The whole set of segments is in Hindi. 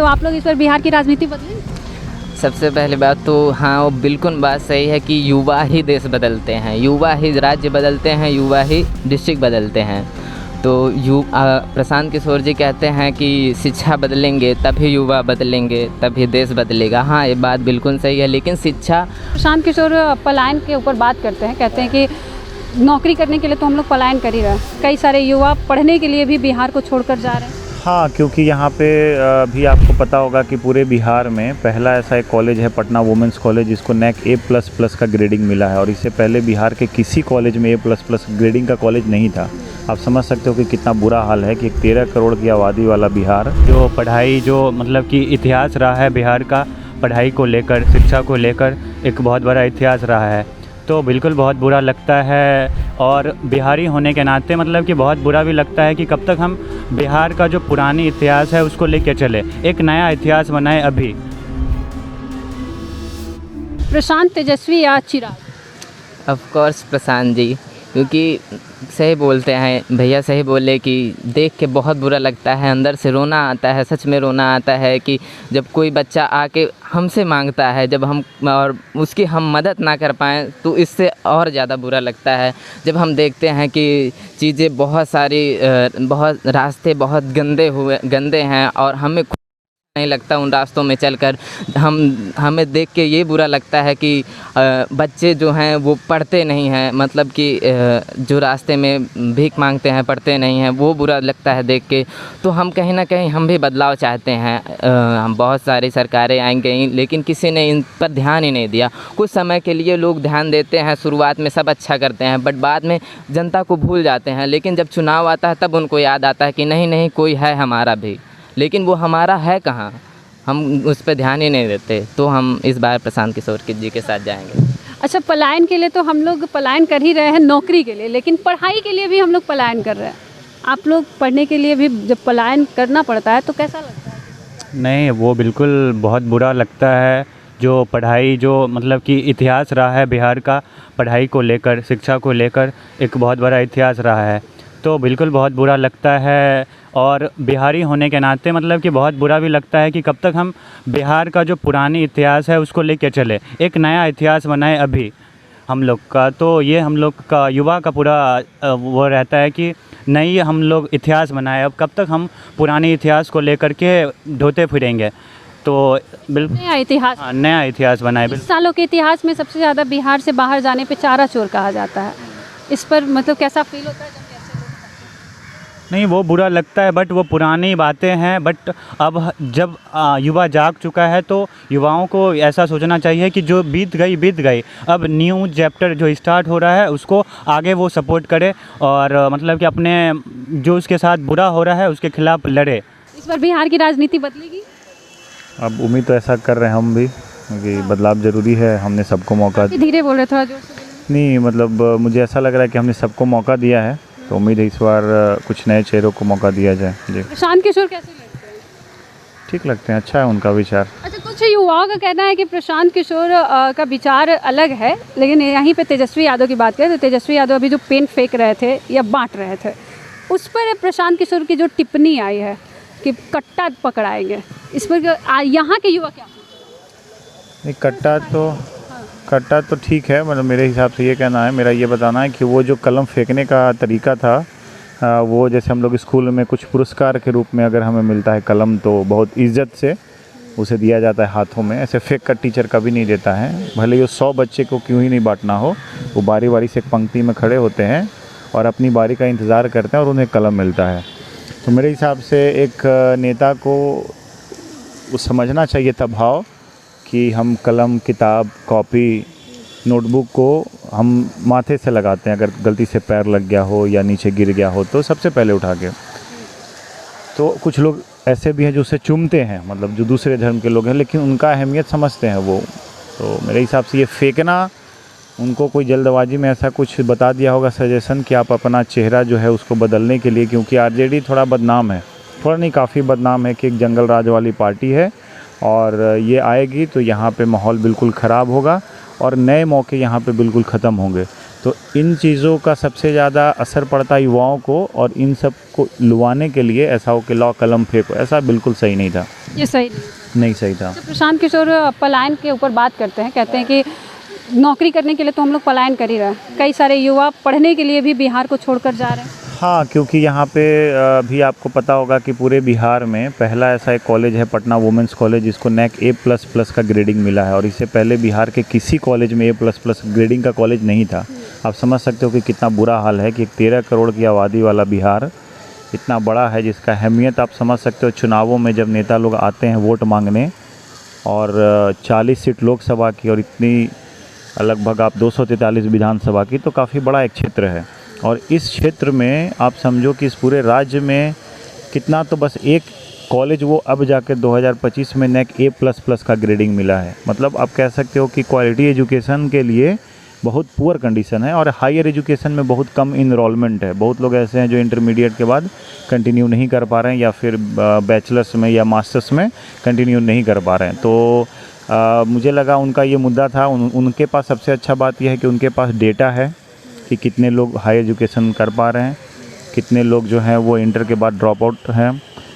आप लोग इस बार बिहार की राजनीति बदलेंगे? सबसे पहली बात तो हाँ, वो बिल्कुल बात सही है कि युवा ही देश बदलते हैं, युवा ही राज्य बदलते हैं, युवा ही डिस्ट्रिक्ट बदलते हैं। तो प्रशांत किशोर जी कहते हैं कि शिक्षा बदलेंगे तभी युवा बदलेंगे, तभी देश बदलेगा। हाँ, ये बात बिल्कुल सही है, लेकिन शिक्षा प्रशांत किशोर पलायन के ऊपर बात करते हैं, कहते हैं कि नौकरी करने के लिए तो हम लोग पलायन कर ही रहे हैं, कई सारे युवा पढ़ने के लिए भी बिहार को छोड़कर जा रहे हैं। हाँ, क्योंकि यहाँ पे भी आपको पता होगा कि पूरे बिहार में पहला ऐसा एक कॉलेज है पटना वुमेंस कॉलेज, जिसको NAC A++ का ग्रेडिंग मिला है, और इससे पहले बिहार के किसी कॉलेज में A++ ग्रेडिंग का कॉलेज नहीं था। आप समझ सकते हो कि कितना बुरा हाल है कि 13 करोड़ की आबादी वाला बिहार, जो पढ़ाई जो मतलब कि इतिहास रहा है बिहार का, पढ़ाई को लेकर, शिक्षा को लेकर एक बहुत बड़ा इतिहास रहा है, तो बिल्कुल बहुत बुरा लगता है। और बिहारी होने के नाते मतलब कि बहुत बुरा भी लगता है कि कब तक हम बिहार का जो पुरानी इतिहास है उसको लेके चले, एक नया इतिहास बनाए अभी। प्रशांत तेजस्वी या चिराग? ऑफ कोर्स प्रशांत जी, क्योंकि सही बोलते हैं भैया, सही बोले कि देख के बहुत बुरा लगता है, अंदर से रोना आता है, सच में रोना आता है कि जब कोई बच्चा आके हमसे मांगता है, जब हम और उसकी हम मदद ना कर पाएँ तो इससे और ज़्यादा बुरा लगता है। जब हम देखते हैं कि चीज़ें बहुत सारी बहुत रास्ते बहुत गंदे हैं और हमें नहीं लगता उन रास्तों में चलकर, हमें देख के ये बुरा लगता है कि बच्चे जो हैं वो पढ़ते नहीं हैं, मतलब कि जो रास्ते में भीख मांगते हैं पढ़ते नहीं हैं, वो बुरा लगता है देख के। तो हम कहीं ना कहीं हम भी बदलाव चाहते हैं। हम बहुत सारी सरकारें आई गई, लेकिन किसी ने इन पर ध्यान ही नहीं दिया। कुछ समय के लिए लोग ध्यान देते हैं, शुरुआत में सब अच्छा करते हैं, बट बाद में जनता को भूल जाते हैं। लेकिन जब चुनाव आता है तब उनको याद आता है कि नहीं कोई है हमारा भी, लेकिन वो हमारा है कहाँ, हम उस पर ध्यान ही नहीं देते। तो हम इस बार प्रशांत किशोर जी के साथ जाएंगे। अच्छा, पलायन के लिए तो हम लोग पलायन कर ही रहे हैं नौकरी के लिए, लेकिन पढ़ाई के लिए भी हम लोग पलायन कर रहे हैं। आप लोग पढ़ने के लिए भी जब पलायन करना पड़ता है तो कैसा लगता है? नहीं, वो बिल्कुल बहुत बुरा लगता है। जो पढ़ाई जो मतलब कि इतिहास रहा है बिहार का, पढ़ाई को लेकर, शिक्षा को लेकर एक बहुत बड़ा इतिहास रहा है, तो बिल्कुल बहुत बुरा लगता है। और बिहारी होने के नाते मतलब कि बहुत बुरा भी लगता है कि कब तक हम बिहार का जो पुरानी इतिहास है उसको लेके चले, एक नया इतिहास बनाए अभी हम लोग का। तो ये हम लोग का युवा का पूरा वो रहता है कि नई हम लोग इतिहास बनाए। अब कब तक हम पुरानी इतिहास को लेकर के ढोते फिरेंगे, तो बिल्कुल नया इतिहास बनाए। 20 सालों के इतिहास में सबसे ज़्यादा बिहार से बाहर जाने पे चारा चोर कहा जाता है। इस पर मतलब कैसा फील होता है? नहीं, वो बुरा लगता है, बट वो पुरानी बातें हैं। बट अब जब युवा जाग चुका है तो युवाओं को ऐसा सोचना चाहिए कि जो बीत गई, अब न्यू चैप्टर जो स्टार्ट हो रहा है उसको आगे वो सपोर्ट करे, और मतलब कि अपने जो उसके साथ बुरा हो रहा है उसके खिलाफ लड़े। इस बार बिहार की राजनीति बदलेगी? अब उम्मीद तो ऐसा कर रहे हैं हम भी, क्योंकि बदलाव ज़रूरी है। हमने सबको मौका, धीरे बोल रहे, थोड़ा जोर से। नहीं मतलब मुझे ऐसा लग रहा है कि हमने सबको मौका दिया है, तो उम्मीद है इस बार कुछ नए चेहरों को मौका दिया जाए। जी, प्रशांत किशोर कैसे लगते हैं? ठीक लगते हैं, अच्छा है उनका विचार। अच्छा, कुछ युवाओं का कहना है कि प्रशांत किशोर का विचार अलग है, लेकिन यहीं पे तेजस्वी यादव की बात करें तो तेजस्वी यादव अभी जो पेन फेंक रहे थे या बांट रहे थे, उस पर प्रशांत किशोर की जो टिप्पणी आई है कि कट्टा पकड़ाएंगे, इस पर यहाँ के युवा क्या? कट्टा तो ठीक है, मतलब मेरे हिसाब से ये कहना है, मेरा ये बताना है कि वो जो कलम फेंकने का तरीका था, वो जैसे हम लोग स्कूल में कुछ पुरस्कार के रूप में अगर हमें मिलता है कलम, तो बहुत इज्जत से उसे दिया जाता है हाथों में। ऐसे फेंक कर टीचर कभी नहीं देता है, भले ही 100 बच्चे को क्यों ही नहीं बांटना हो, वो बारी बारी से एक पंक्ति में खड़े होते हैं और अपनी बारी का इंतज़ार करते हैं और उन्हें कलम मिलता है। तो मेरे हिसाब से एक नेता को समझना चाहिए था भाव कि हम कलम, किताब, कॉपी, नोटबुक को हम माथे से लगाते हैं, अगर गलती से पैर लग गया हो या नीचे गिर गया हो तो सबसे पहले उठा के। तो कुछ लोग ऐसे भी हैं जो उसे चूमते हैं, मतलब जो दूसरे धर्म के लोग हैं, लेकिन उनका अहमियत समझते हैं वो। तो मेरे हिसाब से ये फेंकना, उनको कोई जल्दबाजी में ऐसा कुछ बता दिया होगा सजेशन कि आप अपना चेहरा जो है उसको बदलने के लिए, क्योंकि आरजेडी थोड़ा बदनाम है, थोड़ा नहीं काफ़ी बदनाम है कि एक जंगल राज वाली पार्टी है, और ये आएगी तो यहाँ पे माहौल बिल्कुल ख़राब होगा और नए मौके यहाँ पे बिल्कुल ख़त्म होंगे। तो इन चीज़ों का सबसे ज़्यादा असर पड़ता है युवाओं को, और इन सब को लुभाने के लिए ऐसा हो कि लॉ कलम फेंको, ऐसा बिल्कुल सही नहीं था। ये सही नहीं सही था। तो प्रशांत किशोर पलायन के ऊपर बात करते हैं, कहते हैं कि नौकरी करने के लिए तो हम लोग पलायन कर ही रहे हैं, कई सारे युवा पढ़ने के लिए भी बिहार को छोड़कर जा रहे हैं। हाँ, क्योंकि यहाँ पे भी आपको पता होगा कि पूरे बिहार में पहला ऐसा एक कॉलेज है पटना वुमेंस कॉलेज जिसको NAC A++ का ग्रेडिंग मिला है, और इससे पहले बिहार के किसी कॉलेज में A++ ग्रेडिंग का कॉलेज नहीं था। आप समझ सकते हो कि कितना बुरा हाल है कि 13 करोड़ की आबादी वाला बिहार इतना बड़ा है, जिसका अहमियत आप समझ सकते हो। चुनावों में जब नेता लोग आते हैं वोट मांगने, और 40 सीट लोकसभा की और इतनी लगभग आप 243 विधानसभा की, तो काफ़ी बड़ा एक क्षेत्र है। और इस क्षेत्र में आप समझो कि इस पूरे राज्य में कितना, तो बस एक कॉलेज वो अब जाकर 2025 में NAC A++ का ग्रेडिंग मिला है। मतलब आप कह सकते हो कि क्वालिटी एजुकेशन के लिए बहुत पुअर कंडीशन है, और हायर एजुकेशन में बहुत कम इनरोलमेंट है। बहुत लोग ऐसे हैं जो इंटरमीडिएट के बाद कंटिन्यू नहीं कर पा रहे हैं, या फिर बैचलर्स में या मास्टर्स में कंटिन्यू नहीं कर पा रहे हैं। तो मुझे लगा उनका ये मुद्दा था। उनके पास सबसे अच्छा बात यह है कि उनके पास डेटा है कि कितने लोग हाई एजुकेशन कर पा रहे हैं, कितने लोग जो हैं वो इंटर के बाद ड्रॉप आउट हैं।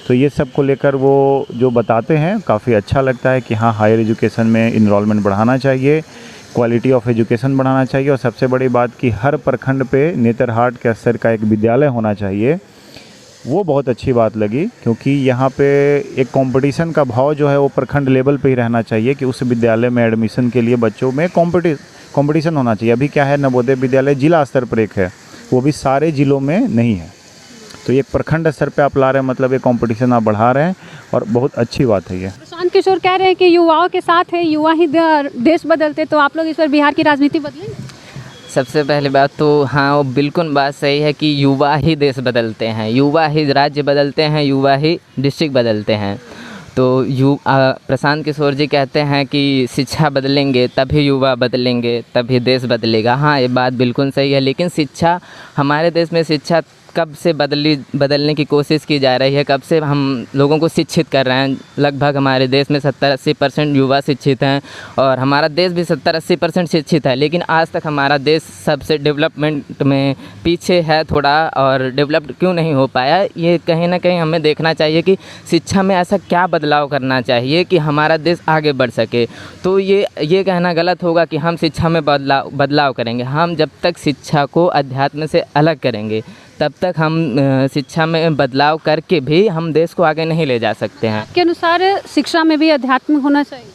तो ये सब को लेकर वो जो बताते हैं काफ़ी अच्छा लगता है कि हाँ, हायर एजुकेशन में इनरोलमेंट बढ़ाना चाहिए, क्वालिटी ऑफ एजुकेशन बढ़ाना चाहिए, और सबसे बड़ी बात कि हर प्रखंड पे नेतरहाट के स्तर का एक विद्यालय होना चाहिए। वो बहुत अच्छी बात लगी, क्योंकि यहाँ पे एक कंपटीशन का भाव जो है वो प्रखंड लेवल पे ही रहना चाहिए कि उस विद्यालय में एडमिशन के लिए बच्चों में कंपटीशन होना चाहिए। अभी क्या है, नवोदय विद्यालय जिला स्तर पर एक है, वो भी सारे ज़िलों में नहीं है। तो ये प्रखंड स्तर पे आप ला रहे हैं, मतलब ये कंपटीशन आप बढ़ा रहे हैं, और बहुत अच्छी बात है ये। प्रशांत किशोर कह रहे हैं कि युवाओं के साथ है, युवा ही देश बदलते, तो आप लोग इस बार बिहार की राजनीति बदलेंगे? सबसे पहली बात तो हाँ, वो बिल्कुल बात सही है कि युवा ही देश बदलते हैं, युवा ही राज्य बदलते हैं, युवा ही डिस्ट्रिक्ट बदलते हैं। तो प्रशांत किशोर जी कहते हैं कि शिक्षा बदलेंगे तभी युवा बदलेंगे, तभी देश बदलेगा। हाँ, ये बात बिल्कुल सही है, लेकिन शिक्षा, हमारे देश में शिक्षा कब से बदलने की कोशिश की जा रही है, कब से हम लोगों को शिक्षित कर रहे हैं। लगभग हमारे देश में 70-80% युवा शिक्षित हैं, और हमारा देश भी 70-80% शिक्षित है, लेकिन आज तक हमारा देश सबसे डेवलपमेंट में पीछे है थोड़ा, और डेवलप्ड क्यों नहीं हो पाया, ये कहीं ना कहीं हमें देखना चाहिए कि शिक्षा में ऐसा क्या बदलाव करना चाहिए कि हमारा देश आगे बढ़ सके। तो ये कहना गलत होगा कि हम शिक्षा में बदलाव करेंगे। हम जब तक शिक्षा को अध्यात्म से अलग करेंगे, तब तक हम शिक्षा में बदलाव करके भी हम देश को आगे नहीं ले जा सकते हैं। के अनुसार शिक्षा में भी अध्यात्म होना चाहिए?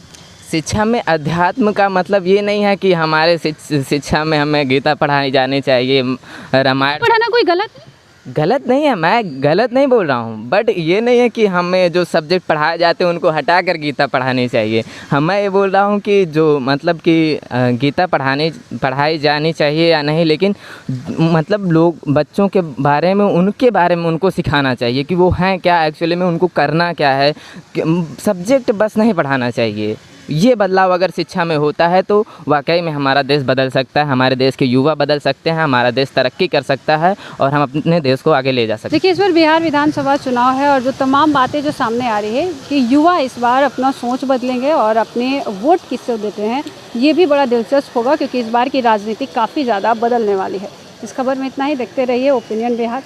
शिक्षा में अध्यात्म का मतलब ये नहीं है कि हमारे शिक्षा में हमें गीता पढ़ाई जानी चाहिए, रामायण पढ़ाना कोई गलत नहीं है, मैं गलत नहीं बोल रहा हूँ, बट ये नहीं है कि हमें जो सब्जेक्ट पढ़ाए जाते हैं उनको हटाकर गीता पढ़ानी चाहिए। मैं ये बोल रहा हूँ कि जो मतलब कि गीता पढ़ाई जानी चाहिए या नहीं, लेकिन मतलब लोग बच्चों के बारे में, उनके बारे में उनको सिखाना चाहिए कि वो हैं क्या, एक्चुअली में उनको करना क्या है। सब्जेक्ट बस नहीं पढ़ाना चाहिए। ये बदलाव अगर शिक्षा में होता है तो वाकई में हमारा देश बदल सकता है, हमारे देश के युवा बदल सकते हैं, हमारा देश तरक्की कर सकता है, और हम अपने देश को आगे ले जा सकते हैं। देखिए, इस बार बिहार विधानसभा चुनाव है, और जो तमाम बातें जो सामने आ रही है कि युवा इस बार अपना सोच बदलेंगे और अपने वोट किसको देते हैं, ये भी बड़ा दिलचस्प होगा, क्योंकि इस बार की राजनीति काफ़ी ज़्यादा बदलने वाली है। इस खबर में इतना ही। देखते रहिए ओपिनियन बिहार।